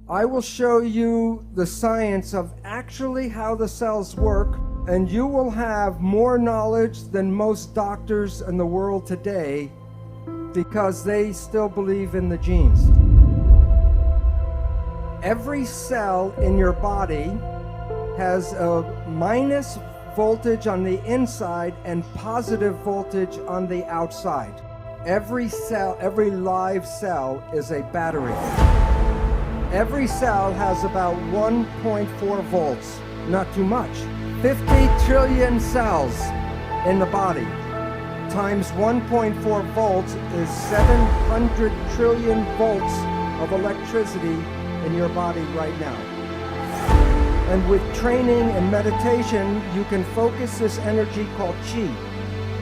I will show you the science of actually how the cells work, and you will have more knowledge than most doctors in the world today because they still believe in the genes. Every cell in your body has a minus voltage on the inside and positive voltage on the outside. Every cell, every live cell is a battery. Every cell has about 1.4 volts, not too much. 50 trillion cells in the body times 1.4 volts is 700 trillion volts of electricity in your body right now. And with training and meditation, you can focus this energy called chi,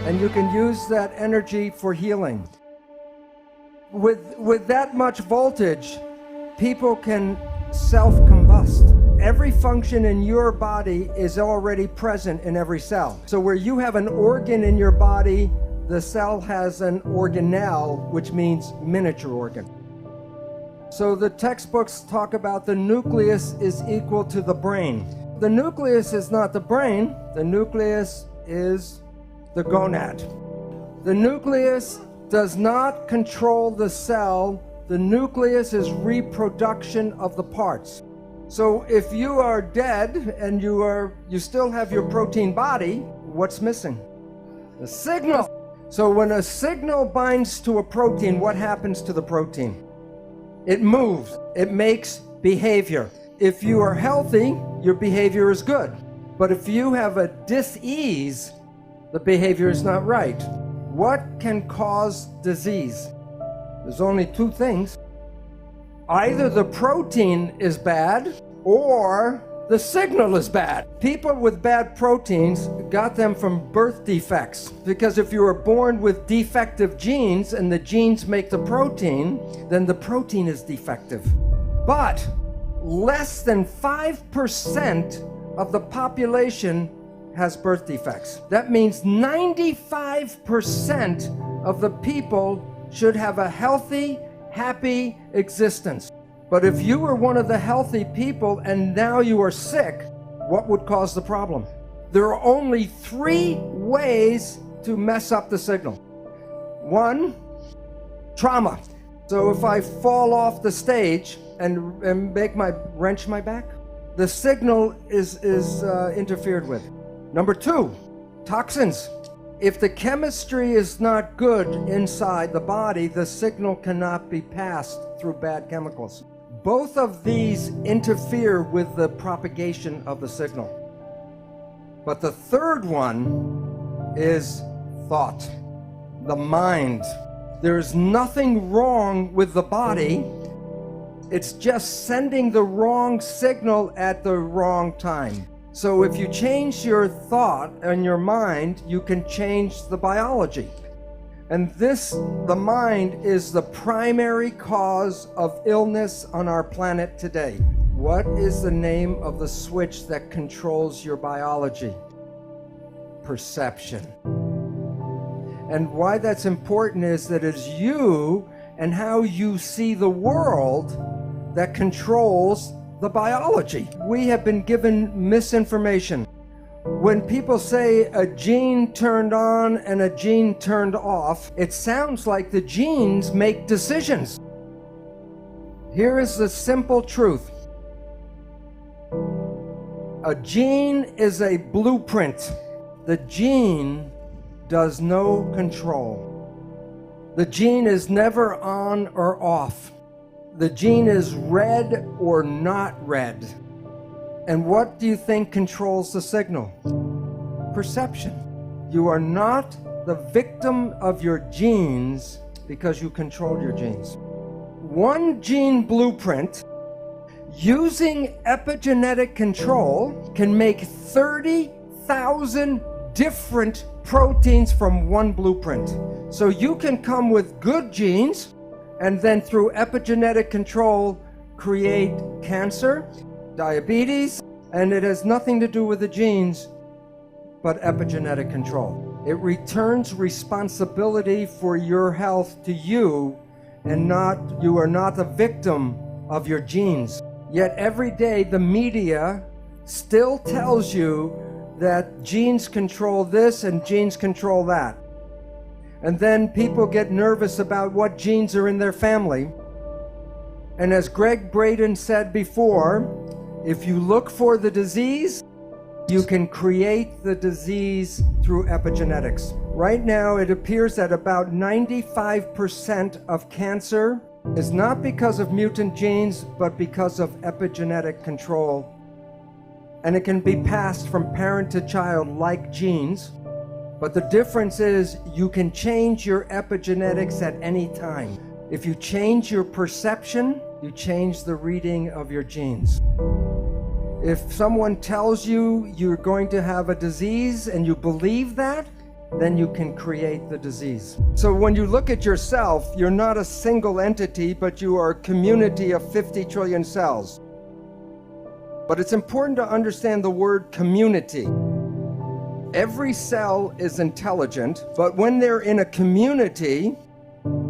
and you can use that energy for healing. With that much voltage, people can self-combust. Every function in your body is already present in every cell. So where you have an organ in your body, the cell has an organelle, which means miniature organ. So the textbooks talk about the nucleus is equal to the brain. The nucleus is not the brain. The nucleus is the gonad. The nucleus does not control the cell. The nucleus is reproduction of the parts. So if you are dead and you still have your protein body, what's missing? The signal. So when a signal binds to a protein, what happens to the protein? It moves. It makes behavior. If you are healthy, your behavior is good. But if you have a dis-ease, the behavior is not right. What can cause disease? There's only two things. Either the protein is bad or the signal is bad. People with bad proteins got them from birth defects, because if you were born with defective genes and the genes make the protein, then the protein is defective. But less than 5% of the population has birth defects. That means 95% of the people should have a healthy, happy existence. But if you were one of the healthy people and now you are sick, what would cause the problem? There are only 3 ways to mess up the signal. 1, trauma. So if I fall off the stage and wrench my back, the signal is interfered with. Number 2, toxins. If the chemistry is not good inside the body, the signal cannot be passed through bad chemicals. Both of these interfere with the propagation of the signal. But the third one is thought, the mind. There's nothing wrong with the body. It's just sending the wrong signal at the wrong time. So if you change your thought and your mind, you can change the biology. And the mind is the primary cause of illness on our planet today. What is the name of the switch that controls your biology? Perception. And why that's important is that it's you and how you see the world that controls the biology. We have been given misinformation. When people say a gene turned on and a gene turned off, it sounds like the genes make decisions. Here is the simple truth. A gene is a blueprint. The gene does no control. The gene is never on or off. The gene is red or not red. And what do you think controls the signal? Perception. You are not the victim of your genes because you control your genes. One gene blueprint, using epigenetic control, can make 30,000 different proteins from one blueprint. So you can come with good genes and then through epigenetic control create cancer, diabetes, and it has nothing to do with the genes, but epigenetic control. It returns responsibility for your health to you, and you are not the victim of your genes. Yet every day the media still tells you that genes control this and genes control that. And then people get nervous about what genes are in their family. And as Greg Braden said before, if you look for the disease, you can create the disease through epigenetics. Right now, it appears that about 95% of cancer is not because of mutant genes, but because of epigenetic control. And it can be passed from parent to child like genes. But the difference is you can change your epigenetics at any time. If you change your perception, you change the reading of your genes. If someone tells you you're going to have a disease and you believe that, then you can create the disease. So when you look at yourself, you're not a single entity, but you are a community of 50 trillion cells. But it's important to understand the word community. Every cell is intelligent, but when they're in a community,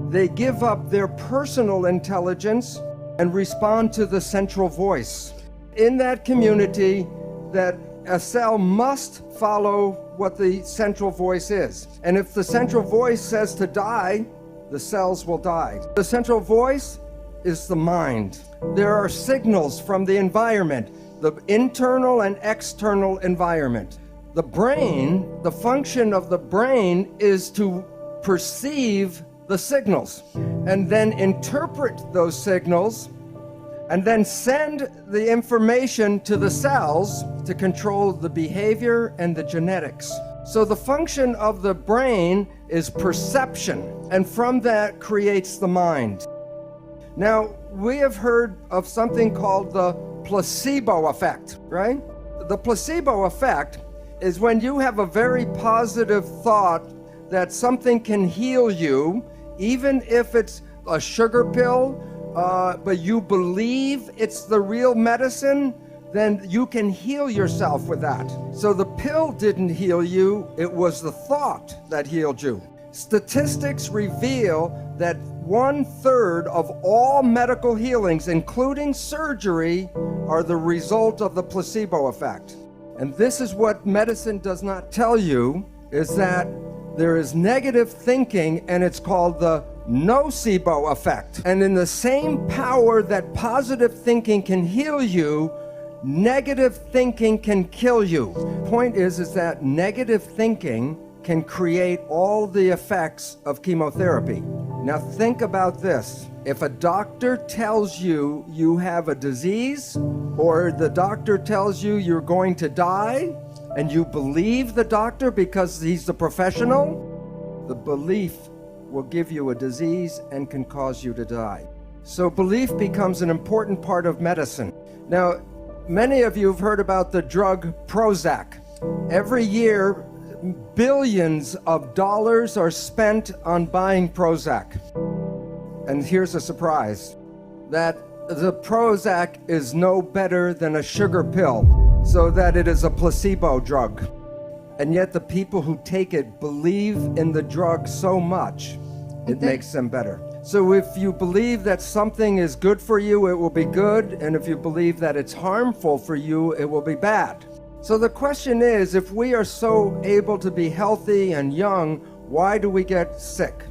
they give up their personal intelligence and respond to the central voice. In that community, that a cell must follow what the central voice is. And if the central voice says to die, the cells will die. The central voice is the mind. There are signals from the environment, the internal and external environment. The brain, the function of the brain is to perceive the signals and then interpret those signals and then send the information to the cells to control the behavior and the genetics. So the function of the brain is perception, and from that creates the mind. Now, we have heard of something called the placebo effect, right? The placebo effect is when you have a very positive thought that something can heal you, even if it's a sugar pill, but you believe it's the real medicine, then you can heal yourself with that. So the pill didn't heal you, it was the thought that healed you. Statistics reveal that 1/3 of all medical healings, including surgery, are the result of the placebo effect. And this is what medicine does not tell you, is that there is negative thinking, and it's called the nocebo effect. And in the same power that positive thinking can heal you, negative thinking can kill you. Point is that negative thinking can create all the effects of chemotherapy. Now think about this. If a doctor tells you you have a disease, or the doctor tells you you're going to die, and you believe the doctor because he's the professional, the belief will give you a disease and can cause you to die. So belief becomes an important part of medicine. Now, many of you have heard about the drug Prozac. Every year, billions of dollars are spent on buying Prozac. And here's a surprise, that the Prozac is no better than a sugar pill, so that it is a placebo drug. And yet the people who take it believe in the drug so much, it makes them better. So if you believe that something is good for you, it will be good. And if you believe that it's harmful for you, it will be bad. So the question is, if we are so able to be healthy and young, why do we get sick?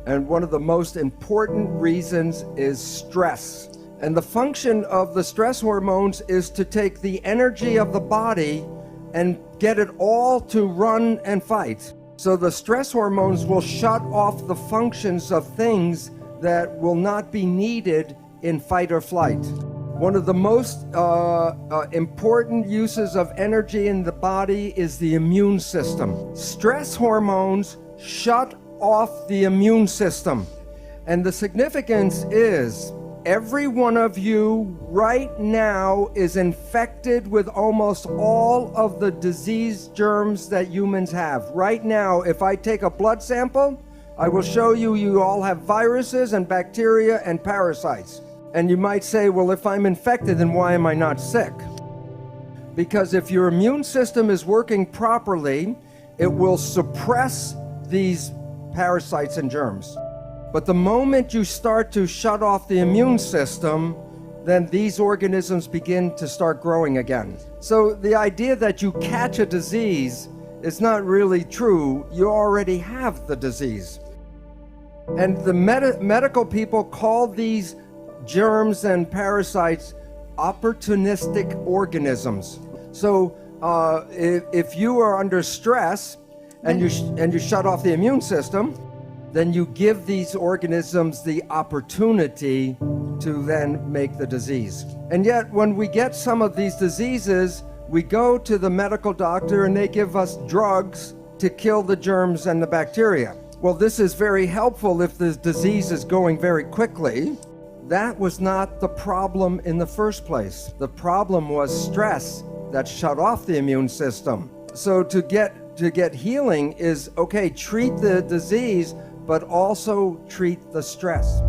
And one of the most important reasons is stress. And the function of the stress hormones is to take the energy of the body and get it all to run and fight. So the stress hormones will shut off the functions of things that will not be needed in fight or flight. One of the most important uses of energy in the body is the immune system. Stress hormones shut off the immune system. And the significance is, every one of you right now is infected with almost all of the disease germs that humans have. Right now, if I take a blood sample, I will show you you all have viruses and bacteria and parasites. And you might say, well, if I'm infected, then why am I not sick? Because if your immune system is working properly, it will suppress these parasites and germs. But the moment you start to shut off the immune system, then these organisms begin to start growing again. So the idea that you catch a disease is not really true. You already have the disease. And the medical people call these germs and parasites opportunistic organisms. So if you are under stress and you shut off the immune system, then you give these organisms the opportunity to then make the disease. And yet when we get some of these diseases, we go to the medical doctor and they give us drugs to kill the germs and the bacteria. Well, this is very helpful if the disease is going very quickly. That was not the problem in the first place. The problem was stress that shut off the immune system. So to get healing is, okay, treat the disease, but also treat the stress.